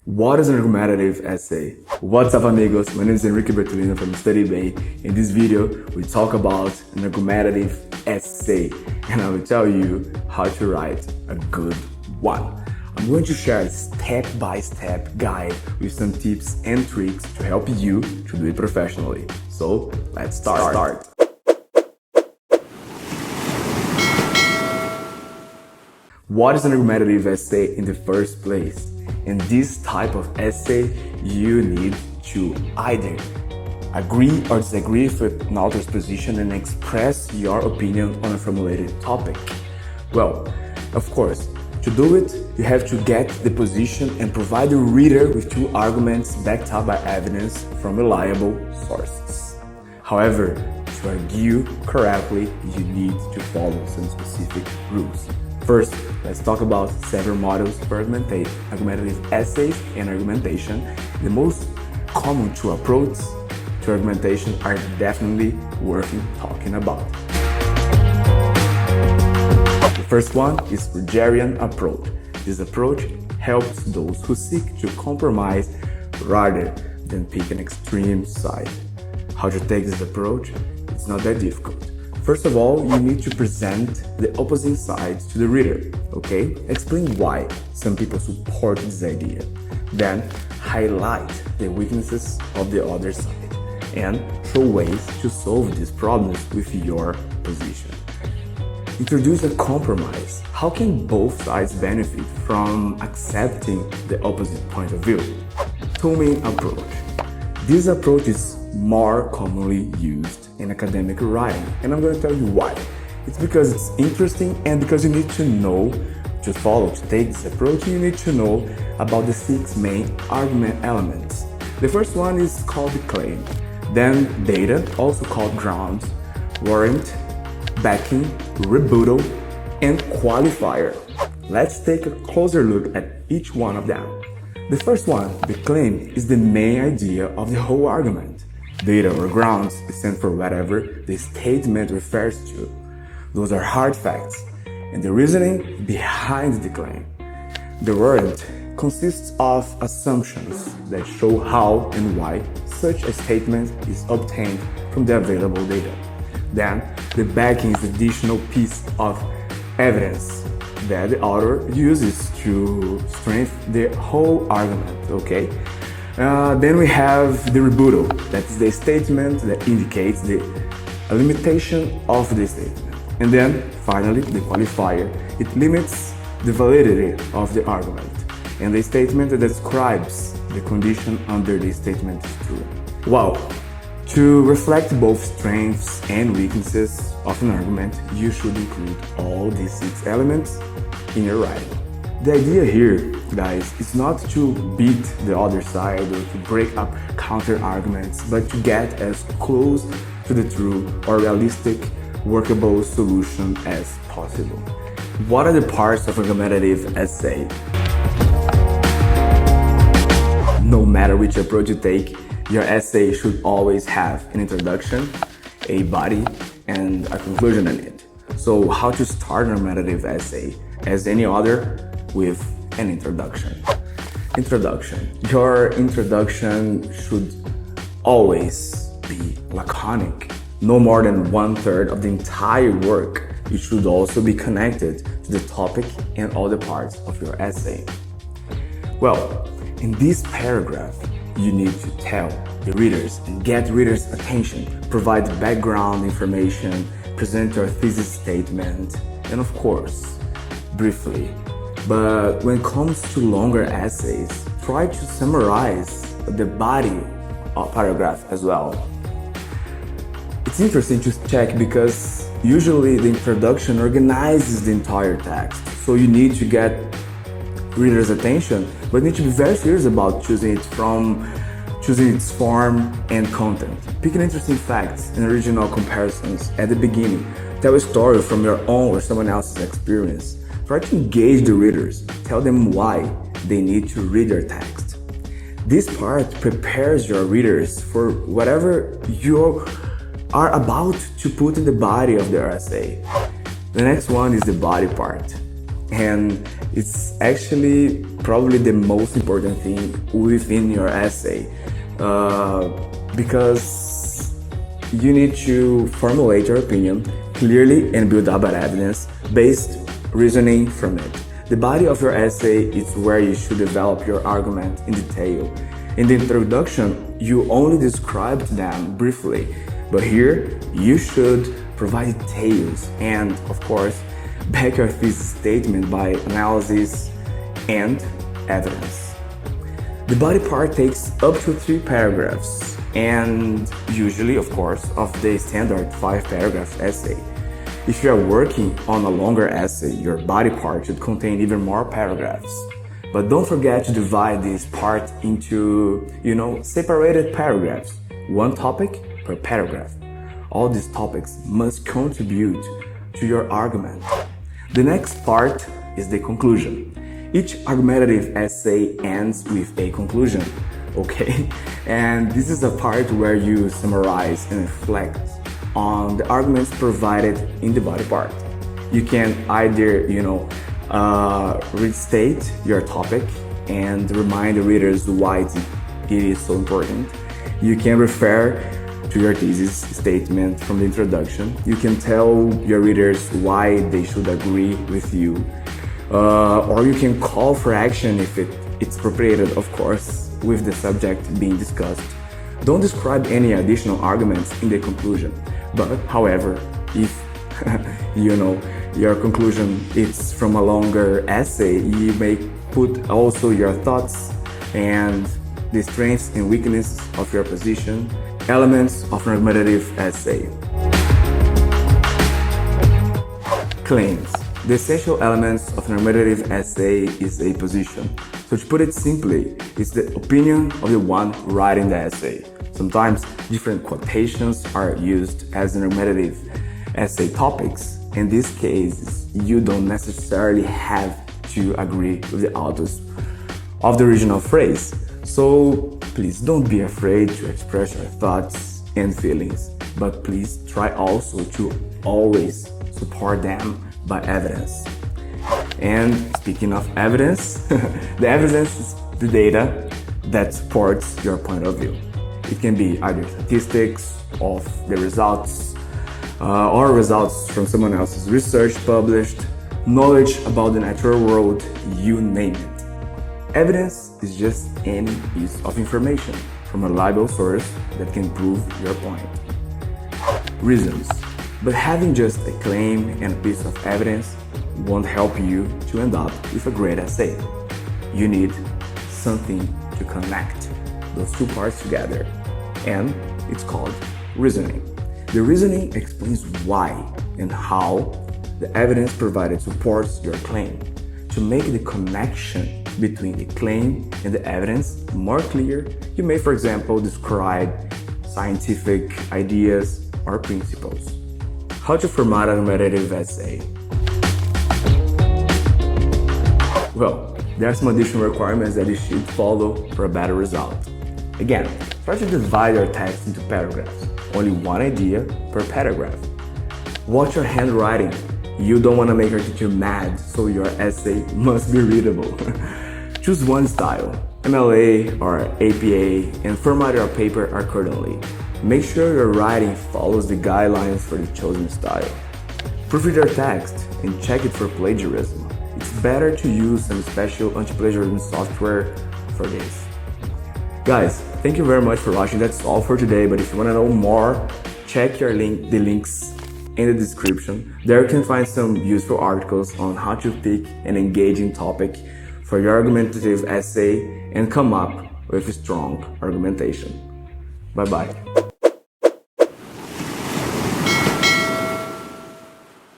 What is an argumentative essay? What's up amigos, my name is Enrique Bertolino from Studybay. In this video, we talk about an argumentative essay and I will tell you how to write a good one. I'm going to share a step-by-step guide with some tips and tricks to help you to do it professionally. So, let's start. What is an argumentative essay in the first place? In this type of essay, you need to either agree or disagree with an author's position and express your opinion on a formulated topic. Well, of course, to do it, you have to get the position and provide the reader with two arguments backed up by evidence from reliable sources. However, to argue correctly, you need to follow some specific rules. First, let's talk about several models for argumentative essays and argumentation. The most common two approaches to argumentation are definitely worth talking about. The first one is Rogerian approach. This approach helps those who seek to compromise rather than pick an extreme side. How to take this approach? It's not that difficult. First of all, you need to present the opposing sides to the reader, okay? Explain why some people support this idea. Then, highlight the weaknesses of the other side and show ways to solve these problems with your position. Introduce a compromise. How can both sides benefit from accepting the opposite point of view? Two-main approach. This approach is more commonly used in academic writing, and I'm going to tell you why. It's because it's interesting and because you need to know, to take this approach, you need to know about the 6 main argument elements. The first one is called the claim, then data, also called grounds, warrant, backing, rebuttal, and qualifier. Let's take a closer look at each one of them. The first one, the claim, is the main idea of the whole argument. Data or grounds stand for whatever the statement refers to. Those are hard facts and the reasoning behind the claim. The warrant consists of assumptions that show how and why such a statement is obtained from the available data. Then, the backing is the additional piece of evidence that the author uses to strengthen the whole argument, okay? Then we have the rebuttal, that is the statement that indicates the limitation of the statement. And then, finally, the qualifier. It limits the validity of the argument, and the statement that describes the condition under the statement is true. Wow! To reflect both strengths and weaknesses of an argument, you should include all these 6 elements in your writing. The idea here, guys, is not to beat the other side or to break up counter-arguments, but to get as close to the true or realistic, workable solution as possible. What are the parts of argumentative essay? No matter which approach you take, your essay should always have an introduction, a body, and a conclusion in it. So how to start an argumentative essay? As any other, with an introduction. Your introduction should always be laconic. No more than 1/3 of the entire work. It should also be connected to the topic and all the parts of your essay. Well, in this paragraph, you need to tell the readers and get readers' attention, provide background information, present your thesis statement, and of course, briefly. But when it comes to longer essays, try to summarize the body of paragraph as well. It's interesting to check because usually the introduction organizes the entire text, so you need to get readers' attention, but need to be very serious about choosing its form and content. Pick an interesting facts and original comparisons at the beginning. Tell a story from your own or someone else's experience. Try to engage the readers. Tell them why they need to read your text. This part prepares your readers for whatever you are about to put in the body of their essay. The next one is the body part. and it's actually probably the most important thing within your essay, because you need to formulate your opinion clearly and build up an evidence-based reasoning from it. The body of your essay is where you should develop your argument in detail. In the introduction, you only described them briefly, but here you should provide details and, of course, back your thesis statement by analysis and evidence. The body part takes up to 3 paragraphs, and usually, of course, of the standard 5-paragraph essay. If you are working on a longer essay, your body part should contain even more paragraphs. But don't forget to divide this part into, separated paragraphs, 1 topic per paragraph. All these topics must contribute to your argument. The next part is the conclusion. Each argumentative essay ends with a conclusion, okay? And this is the part where you summarize and reflect on the arguments provided in the body part. You can either, restate your topic and remind the readers why it is so important. You can refer to your thesis statement from the introduction. You can tell your readers why they should agree with you. Or you can call for action if it's appropriate, of course, with the subject being discussed. Don't describe any additional arguments in the conclusion. But, however, if your conclusion is from a longer essay, you may put also your thoughts and the strengths and weaknesses of your position, elements of an argumentative essay. Claims. The essential elements of an argumentative essay is a position. So to put it simply, it's the opinion of the one writing the essay. Sometimes different quotations are used as an argumentative essay topics. In this case, you don't necessarily have to agree with the authors of the original phrase. So please don't be afraid to express your thoughts and feelings, but please try also to always support them by evidence. And speaking of evidence, the evidence is the data that supports your point of view. It can be either statistics of the results or results from someone else's research published, knowledge about the natural world, you name it. Evidence is just any piece of information from a reliable source that can prove your point. Reasons. But having just a claim and a piece of evidence won't help you to end up with a great essay. You need something to connect those 2 parts together, and it's called reasoning. The reasoning explains why and how the evidence provided supports your claim. To make the connection between the claim and the evidence more clear, you may, for example, describe scientific ideas or principles. How to format an argumentative essay? Well, there are some additional requirements that you should follow for a better result. Again, try to divide your text into paragraphs. Only 1 idea per paragraph. Watch your handwriting. You don't want to make your teacher mad, so your essay must be readable. Choose 1 style, MLA or APA, and format your paper accordingly. Make sure your writing follows the guidelines for the chosen style. Proofread your text and check it for plagiarism. It's better to use some special anti-plagiarism software for this. Guys, thank you very much for watching. That's all for today, but if you want to know more, check the links in the description. There you can find some useful articles on how to pick an engaging topic for your argumentative essay and come up with a strong argumentation. Bye-bye.